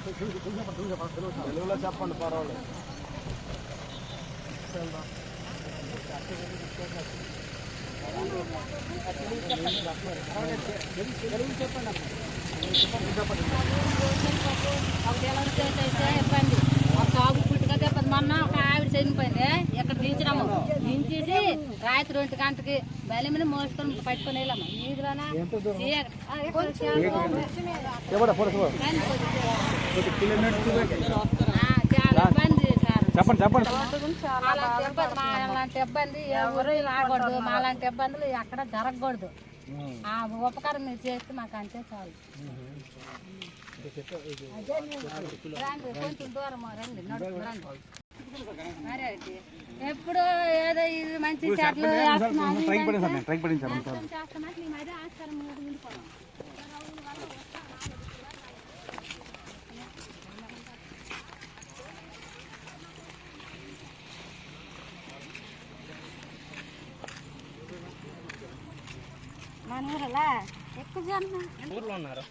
తెలుగులో చెప్పండి పర్వాలేదు. ఇబ్బంది ఒక సాగు పుట్టుగా చెప్పదు. మొన్న ఒక ఆవిడ చనిపోయింది, ఇక్కడ దించినాము. దించేసి రాత్రి 2 గంటకి బలిమిని మోసుకొని పట్టుకొని వెళ్ళాము. వీధిలోనా చాలా ఇబ్బంది సార్. అలాంటి ఇబ్బంది ఎవరు రాకూడదు. మాలాంటి ఇబ్బందులు ఎక్కడ జరగకూడదు. ఆ ఉపకారం మీరు చేస్తే మాకు అంతే చాలు. కొంచెం దూరం రండి, రండి. ఎప్పుడు ఏదో ఇది మంచి చెట్లు మన ఊరలా ఎక్కువ జనం ఊర్లో ఉన్నారు.